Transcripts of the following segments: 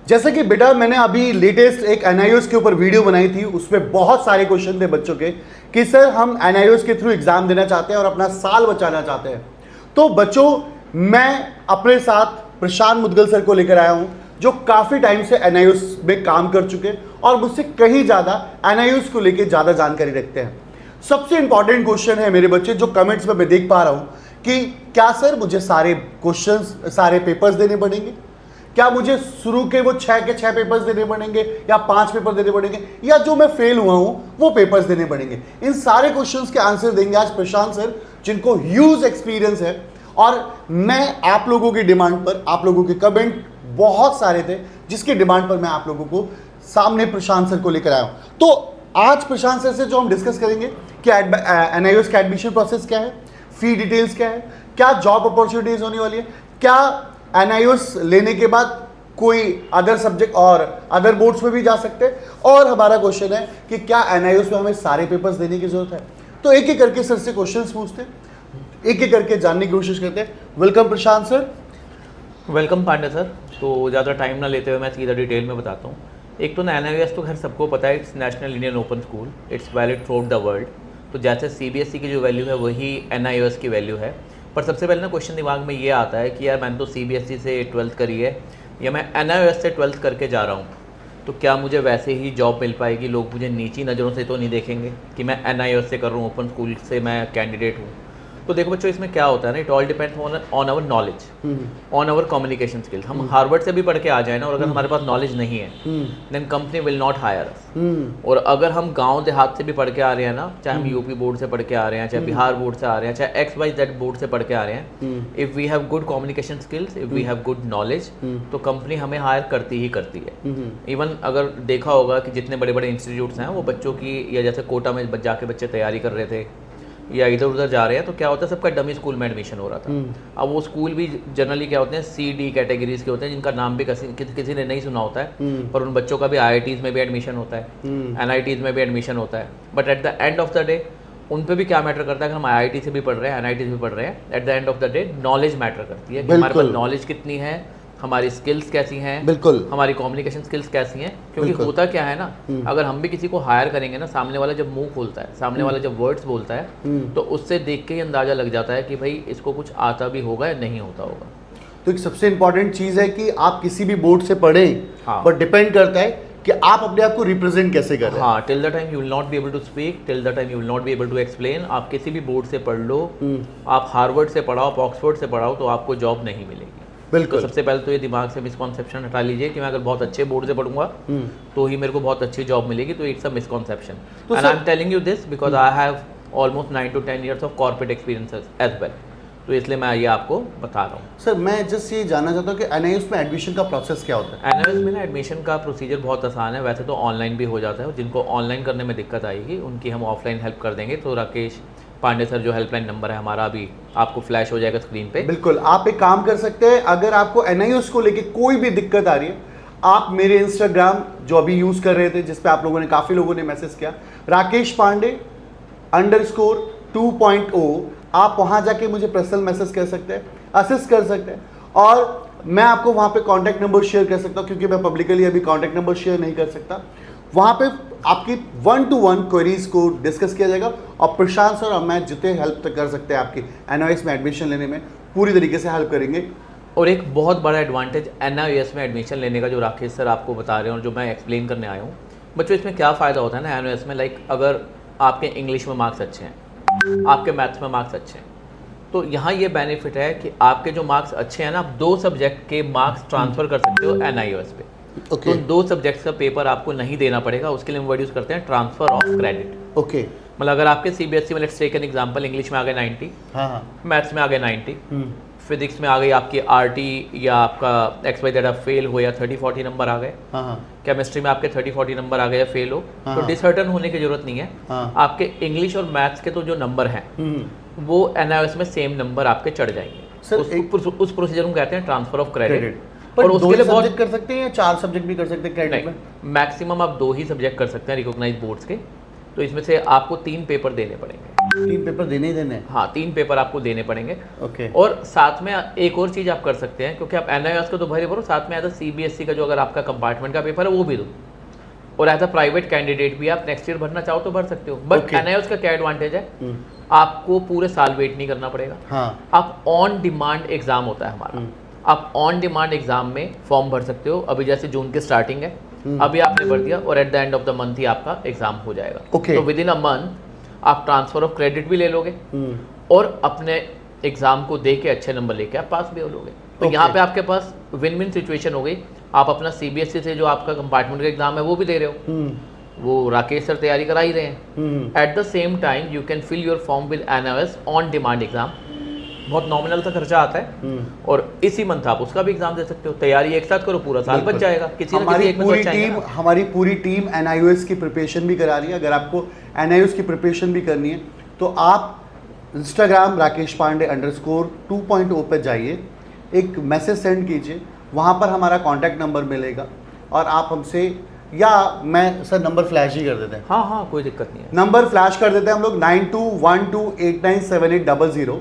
जैसे कि बेटा मैंने अभी लेटेस्ट एक एनआईओएस के ऊपर वीडियो बनाई थी, उसमें बहुत सारे क्वेश्चन थे बच्चों के कि सर हम एनआईओएस के थ्रू एग्जाम देना चाहते हैं और अपना साल बचाना चाहते हैं। तो बच्चों मैं अपने साथ प्रशांत मुदगल सर को लेकर आया हूं, जो काफी टाइम से एनआईओएस में काम कर चुके और मुझसे कहीं ज्यादा एनआईओएस को लेकर ज्यादा जानकारी रखते हैं। सबसे इंपॉर्टेंट क्वेश्चन है मेरे बच्चे, जो कमेंट्स में मैं देख पा रहा हूं कि क्या सर मुझे सारे क्वेश्चंस सारे पेपर्स देने पड़ेंगे, क्या मुझे शुरू के वो 6 के 6 पेपर्स देने पड़ेंगे या 5 पेपर देने पड़ेंगे, या जो मैं फेल हुआ हूं वो पेपर्स देने पड़ेंगे। इन सारे क्वेश्चंस के आंसर देंगे आज प्रशांत सर, जिनको ह्यूज एक्सपीरियंस है। और मैं आप लोगों की डिमांड पर, आप लोगों के कमेंट बहुत सारे थे जिसकी डिमांड पर मैं आप लोगों को सामने प्रशांत सर को लेकर आया हूं। तो आज प्रशांत सर से जो हम डिस्कस करेंगे कि एनआईओएस का एडमिशन प्रोसेस क्या है, फी डिटेल्स क्या है, क्या जॉब अपॉर्चुनिटीज होने वाली है, क्या एनआईओएस लेने के बाद कोई अदर सब्जेक्ट और अदर बोर्ड्स में भी जा सकते हैं, और हमारा क्वेश्चन है कि क्या एनआईओएस में हमें सारे पेपर्स देने की जरूरत है। तो एक एक करके सर से क्वेश्चंस पूछते हैं, एक एक करके जानने की कोशिश करते हैं। Welcome Prashant sir. Welcome Pandey sir. तो ज़्यादा टाइम ना लेते हुए मैं सीधा डिटेल में बताता हूँ। एक तो एनआईओएस तो खैर सबको पता है, it's national Indian open school, it's valid through out the world. तो जैसे सीबीएसई की जो वैल्यू है वही एनआईओएस की वैल्यू है। पर सबसे पहले ना क्वेश्चन दिमाग में ये आता है कि यार मैंने तो सीबीएसई से 12th करी है या मैं एनआईओएस से 12th करके जा रहा हूँ, तो क्या मुझे वैसे ही जॉब मिल पाएगी? लोग मुझे नीची नज़रों से तो नहीं देखेंगे कि मैं एनआईओएस से कर रहा हूँ, ओपन स्कूल से मैं कैंडिडेट हूँ। तो देखो बच्चों, इसमें क्या होता है ना, it all depends on our knowledge, on our communication skills. हम हार्वर्ड से भी पढ़ के आ जाए ना, और अगर हमारे पास नॉलेज नहीं है then company will not hire us. और अगर हम गांव देहात से भी पढ़ के आ रहे हैं ना, चाहे हम यूपी बोर्ड से पढ़ के आ रहे हैं, चाहे बिहार बोर्ड से आ रहे हैं, चाहे XYZ बोर्ड से पढ़ के आ रहे हैं, if we have good communication skills, if we have good knowledge, तो कंपनी हमें हायर करती ही करती है। इवन अगर देखा होगा कि जितने बड़े बड़े इंस्टीट्यूट्स हैं वो बच्चों की, या जैसे कोटा में जाके बच्चे तैयारी कर रहे थे या इधर उधर जा रहे हैं, तो क्या होता है सबका डमी स्कूल में एडमिशन हो रहा था। अब वो स्कूल भी जनरली क्या होते हैं, CD कैटेगरीज के होते हैं, जिनका नाम भी किसी ने नहीं सुना होता है, पर उन बच्चों का भी IITs में भी एडमिशन होता है, NITs में भी एडमिशन होता है। But at the end of the day उन पे भी क्या मैटर करता है कि हम IIT से भी पढ़ रहे हैं, NIT से भी पढ़ रहे हैं, at the end of the day knowledge matter करती है कि हमारे पास नॉलेज कितनी है, हमारी स्किल्स कैसी हैं, बिल्कुल हमारी कम्युनिकेशन स्किल्स कैसी हैं। क्योंकि होता क्या है ना, अगर हम भी किसी को हायर करेंगे ना, सामने वाला जब मुंह खोलता है, सामने वाला जब वर्ड्स बोलता है, तो उससे देख के ही अंदाजा लग जाता है कि भाई इसको कुछ आता भी होगा या नहीं होता होगा। तो एक सबसे इंपॉर्टेंट चीज है कि आप किसी भी बोर्ड से पढ़ें, बट डिपेंड करता है कि आप अपने आप को रिप्रेजेंट कैसे कर रहे हैं। हाँ, till the time you will not be able to speak, till the time you will not be able to explain. आप किसी भी बोर्ड से पढ़ लो, आप हार्वर्ड से पढ़ाओ, आप ऑक्सफोर्ड से पढ़ाओ, तो आपको जॉब नहीं मिलेगी। बिल्कुल। तो सबसे पहले तो ये दिमाग से मिसकॉन्सेप्शन हटा लीजिए कि मैं अगर बहुत अच्छे बोर्ड से पढ़ूंगा तो ही मेरे को बहुत अच्छी जॉब मिलेगी। तो it's a misconception, and I am telling you this because I have almost 9 to 10 years of corporate experience as well. तो इसलिए मैं ये आपको बता रहा हूँ। सर मैं जस्ट ये जानना चाहता हूँ कि एनआईओएस में एडमिशन का प्रोसेस क्या होता है? एनआईओएस में ना एडमिशन का प्रोसीजर बहुत आसान है। वैसे तो ऑनलाइन भी हो जाता है, जिनको ऑनलाइन करने में दिक्कत आएगी उनकी हम ऑफलाइन हेल्प कर देंगे। तो राकेश पांडे सर जो हेल्पलाइन नंबर है हमारा, अभी आपको फ्लैश हो जाएगा स्क्रीन पे। बिल्कुल, आप एक काम कर सकते हैं, अगर आपको एनआईओएस को लेके कोई भी दिक्कत आ रही है, आप मेरे इंस्टाग्राम जो अभी यूज कर रहे थे, जिसपे आप लोगों ने काफी लोगों ने मैसेज किया, राकेश पांडे _2.0, आप वहां जाके मुझे पर्सनल मैसेज कर सकते हैं, असिस्ट कर सकते हैं, और मैं आपको वहां पे कांटेक्ट नंबर शेयर कर सकता हूं, क्योंकि मैं पब्लिकली अभी कांटेक्ट नंबर शेयर नहीं कर सकता। वहां पे आपकी 1-to-1 क्वेरीज को डिस्कस किया जाएगा, और प्रशांत सर और मैं जितने हेल्प कर सकते हैं आपकी एनआईओएस में एडमिशन लेने में, पूरी तरीके से हेल्प करेंगे। और एक बहुत बड़ा एडवांटेज एनआईओएस में एडमिशन लेने का जो राकेश सर आपको बता रहे हैं और जो मैं एक्सप्लेन करने आया हूँ बच्चों, इसमें क्या फ़ायदा होता है ना एनआईओएस में, लाइक अगर आपके इंग्लिश में मार्क्स अच्छे हैं, आपके मैथ्स में मार्क्स अच्छे हैं, तो यहाँ ये बेनिफिट है कि आपके जो मार्क्स अच्छे हैं ना, आप 2 सब्जेक्ट के मार्क्स ट्रांसफ़र कर सकते हो एनआईओएस पे। तो 2 सब्जेक्ट्स का पेपर आपको नहीं देना पड़ेगा। उसके लिए हम वर्ड यूज़ करते हैं ट्रांसफर ऑफ क्रेडिट। ओके, मतलब अगर आपके सीबीएसई में let's take an example, English में आ गए 90, मैथ्स में आ गए 90, फिजिक्स में आ गई आपकी RT या आपका XYZ आप फेल हो या 30-40 नंबर आ गए, केमिस्ट्री में आपके 30-40 नंबर आ गए या फेल हो, तो डिसहर्टन होने की जरूरत नहीं है। आपके इंग्लिश और मैथ्स के तो जो नंबर हैं वो एनआईओएस में सेम नंबर आपके चढ़ जाएंगे। उस प्रोसीजर को कहते हैं ट्रांसफर ऑफ क्रेडिट। और उसके लिए सब्जेक्ट कर सकते हैं या 4 सब्जेक्ट भी कर सकते हैं क्रेडिट में? मैक्सिमम आप 2 ही सब्जेक्ट कर सकते हैं रिकॉग्नाइज्ड बोर्ड्स के। तो इसमें से आपको 3 पेपर देने पड़ेंगे। 3 पेपर देने ही देने हैं। हाँ 3 पेपर आपको देने पड़ेंगे। ओके। और साथ में एक और चीज़ आप कर सकते हैं, क्योंकि आप NIOS को तो भरे भरो, साथ में एज CBSE का जो अगर आपका कंपार्टमेंट का पेपर है वो भी दो, और एज अ प्राइवेट कैंडिडेट भी आप नेक्स्ट ईयर भरना चाहो तो भर सकते हो। But Okay. NIOS का क्या एडवांटेज है, आपको पूरे साल वेट नहीं करना पड़ेगा। हाँ। आप ऑन डिमांड एग्जाम होता है हमारा, आप ऑन डिमांड एग्जाम में फॉर्म भर सकते हो। अभी जैसे जून की स्टार्टिंग है, अभी आपने भर दिया और at the end of the month ही आपका एग्जाम हो जाएगा। Okay. तो विद इन अ मंथ आप ट्रांसफर ऑफ क्रेडिट भी ले लोगे और अपने एग्जाम को दे के अच्छे नंबर लेके आप पास भी हो लोगे। तो Okay. यहाँ पे आपके पास विन विन सिचुएशन हो गई। आप अपना CBSE से जो आपका कंपार्टमेंट का एग्जाम है वो भी दे रहे हो, वो राकेश सर तैयारी करा ही रहे हैं। At the same time you can fill your form with NIOS on demand exam. बहुत नॉमिनल सा खर्चा आता है और इसी मंथ आप उसका भी एग्जाम दे सकते हो। तैयारी एक साथ करो, पूरा साल बच जाएगा। किसी ना किसी एक में तो अच्छा आएगा ना। हमारी पूरी टीम NIOS की प्रिपरेशन भी करा रही है। अगर आपको NIOS की प्रिपरेशन भी करनी है तो आप इंस्टाग्राम राकेश पांडे _2.0 पे जाइए, एक मैसेज सेंड कीजिए, वहाँ पर हमारा कॉन्टैक्ट नंबर मिलेगा और आप हमसे, या मैं सर नंबर फ्लैश ही कर देते हैं। हाँ हाँ कोई दिक्कत नहीं है, नंबर फ्लैश कर देते हैं हम लोग 9212897800।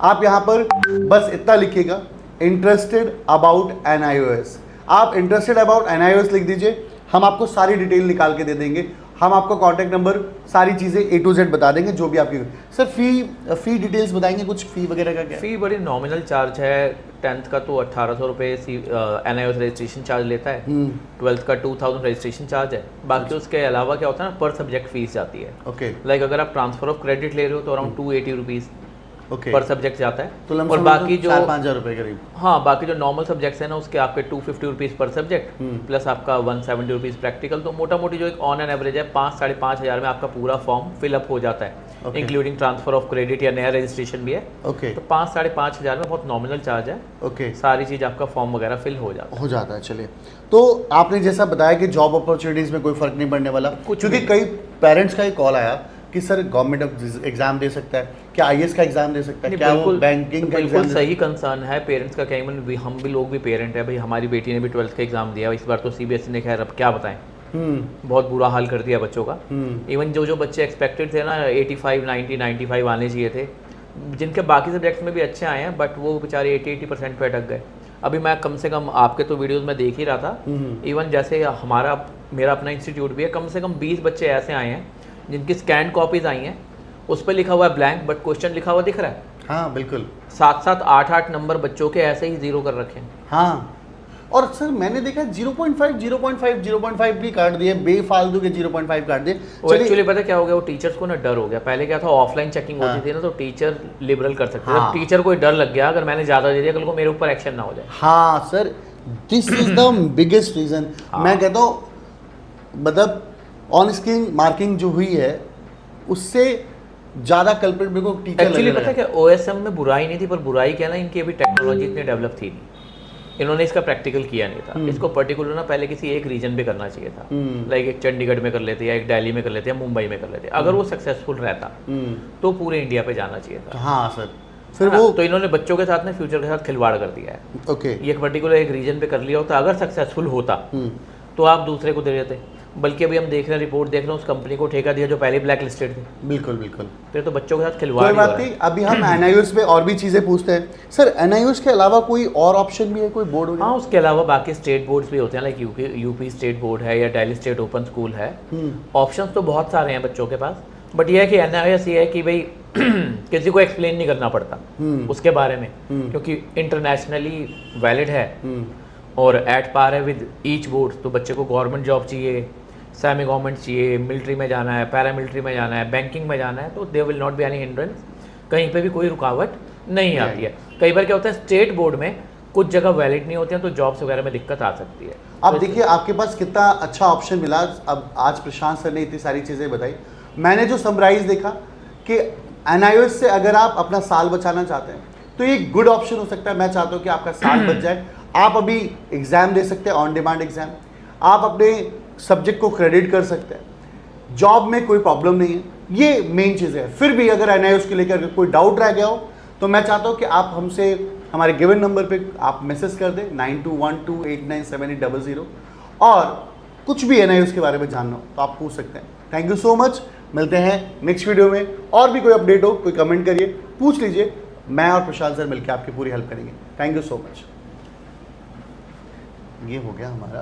आप यहाँ पर बस इतना लिखिएगा, इंटरेस्टेड अबाउट NIOS। आप इंटरेस्टेड अबाउट NIOS लिख दीजिए, हम आपको सारी डिटेल निकाल के दे देंगे। हम आपको कॉन्टैक्ट नंबर, सारी चीज़ें A to Z बता देंगे, जो भी आपकी। सर फ़ी डिटेल्स बताएंगे, कुछ फ़ी वगैरह का क्या? फ़ी बड़ी नॉमिनल चार्ज है। 10th का तो 1800 रुपये NIOS रजिस्ट्रेशन चार्ज लेता है, 12th का 2000 रजिस्ट्रेशन चार्ज है। बाकी उसके अलावा क्या होता है ना, पर सब्जेक्ट फीस जाती है। ओके। लाइक अगर आप ट्रांसफर ऑफ क्रेडिट ले रहे हो तो अराउंड 280 रुपीज़ ओके पर सब्जेक्ट जाता है। तो और बाकी जो 4-5 हज़ार रुपये करीब। हाँ, बाकी जो नॉर्मल सब्जेक्ट्स हैं ना उसके आपके 250 रुपीज़ पर सब्जेक्ट प्लस आपका 170 रुपीज़ प्रैक्टिकल। तो मोटा मोटी जो एक ऑन एन एवरेज है 5-5.5 हज़ार में आपका पूरा फॉर्म फिलअप हो जाता है, इंक्लूडिंग ट्रांसफर ऑफ क्रेडिट या नया रजिस्ट्रेशन भी है। ओके। तो 5-5.5 हज़ार में बहुत नॉमिनल चार्ज है। ओके। सारी चीज़ आपका फॉर्म वगैरह फिल हो जाता है। चलिए, तो आपने जैसा बताया कि जॉब अपॉर्चुनिटीज़ में कोई फ़र्क नहीं पड़ने वाला, क्योंकि कई पेरेंट्स का ही कॉल आया कि सर गवर्नमेंट एग्जाम दे सकता है क्या, IAS का एग्जाम दे सकता है क्या, वो बैंकिंग का एग्जाम? बिल्कुल सही कंसर्न है पेरेंट्स का। कई भी हम भी लोग भी पेरेंट है भाई, हमारी बेटी ने भी 12th का एग्जाम दिया इस बार तो CBSE ने, खैर अब क्या बताएं, बहुत बुरा हाल कर दिया बच्चों का। इवन जो बच्चे एक्सपेक्टेड थे ना 85, 90, 95 आने चाहिए थे, जिनके बाकी सब्जेक्ट्स में भी अच्छे आए हैं, बट वो बेचारे 80% पे अटक गए। अभी मैं कम से कम आपके तो वीडियोस में देख ही रहा था, इवन जैसे मेरा अपना इंस्टीट्यूट भी है, कम से कम 20 बच्चे ऐसे आए हैं जिनकी स्कैन कॉपीज आई हैं, उस पर लिखा हुआ है ब्लैंक बट क्वेश्चन लिखा हुआ दिख रहा है। हाँ बिल्कुल। 7-7, 8-8 नंबर बच्चों के ऐसे ही 0 कर रखे हैं। हाँ, और सर मैंने देखा 0.5 भी काट दिए, बेफालतू के 0.5 काट दिए। एक्चुअली पता क्या हो गया, वो टीचर्स को ना डर हो गया। पहले क्या था, ऑफलाइन चेकिंग होती थी ना, तो टीचर लिबरल कर सकते थे। हाँ। टीचर को डर लग गया अगर मैंने ज़्यादा दे दिया कल को मेरे ऊपर एक्शन ना हो जाए। हाँ sir, this is the biggest reason. मैं कहता हूँ मतलब ऑन स्क्रीन मार्किंग जो हुई है उससे ज़्यादा कल्प्रिट मेरे को टीचर एक्चुअली पता क्या, OSM में बुराई नहीं थी, पर बुराई क्या ना, इनकी अभी टेक्नोलॉजी इतनी डेवलप थी नहीं, इन्होंने इसका प्रैक्टिकल किया नहीं था। इसको पर्टिकुलर ना पहले किसी एक रीजन पे करना चाहिए था, लाइक एक चंडीगढ़ में कर लेते या एक दिल्ली में कर लेते या मुंबई में कर लेते। अगर वो सक्सेसफुल रहता तो पूरे इंडिया पे जाना चाहिए था। हाँ सर, फिर वो तो इन्होंने बच्चों के साथ में फ्यूचर के साथ खिलवाड़ कर दिया है। ओके। ये पर्टिकुलर एक रीजन पे कर लिया होता, अगर सक्सेसफुल होता तो आप दूसरे को दे देते। बल्कि अभी हम देख रहे हैं, रिपोर्ट देख रहे हैं, उस कंपनी को ठेका दिया जो पहले ब्लैक लिस्टेड थी। बिल्कुल बिल्कुल। फिर तो बच्चों के साथ खिलवाड़। कोई बात नहीं, अभी हम NIOS पे और भी चीज़ें पूछते हैं। सर NIOS के अलावा कोई और ऑप्शन भी है, कोई बोर्ड? हाँ, उसके अलावा बाकी स्टेट बोर्ड्स भी होते हैं, लाइक यूपी स्टेट बोर्ड है या दिल्ली स्टेट ओपन स्कूल है। ऑप्शंस तो बहुत सारे हैं बच्चों के पास, बट ये है कि NIOS ये है कि भाई किसी को एक्सप्लेन नहीं करना पड़ता उसके बारे में, क्योंकि इंटरनेशनली वैलिड है और एट पार है विद ईच बोर्ड। तो बच्चे को गवर्नमेंट जॉब चाहिए, सेमी गवर्नमेंट चाहिए, मिलिट्री में जाना है, पैरामिलिट्री में जाना है, बैंकिंग में जाना है, तो there will not be any hindrance, कहीं पे भी कोई रुकावट नहीं आती है। कई बार क्या होता है, स्टेट बोर्ड में कुछ जगह वैलिड नहीं होती हैं, तो जॉब्स वगैरह में दिक्कत आ सकती है। अब देखिए आपके पास कितना अच्छा ऑप्शन मिला। अब आज प्रशांत सर ने इतनी सारी चीज़ें बताई, मैंने जो समराइज देखा कि NIOS से अगर आप अपना साल बचाना चाहते हैं तो ये गुड ऑप्शन हो सकता है। मैं चाहता हूँ कि आपका साल बच जाए, आप अभी एग्ज़ाम दे सकते हैं, ऑन डिमांड एग्ज़ाम, आप अपने सब्जेक्ट को क्रेडिट कर सकते हैं, जॉब में कोई प्रॉब्लम नहीं है, ये मेन चीज़ है। फिर भी अगर NIOS के लेकर कोई डाउट रह गया हो तो मैं चाहता हूँ कि आप हमसे हमारे गिवन नंबर पे आप मैसेज कर दें 9212897800, और कुछ भी NIOS के बारे में जानना हो तो आप पूछ सकते हैं। Thank you so much. मिलते हैं नेक्स्ट वीडियो में। और भी कोई अपडेट हो, कोई कमेंट करिए, पूछ लीजिए, मैं और प्रशांत सर मिलकर आपकी पूरी हेल्प करेंगे। Thank you so much. ये हो गया हमारा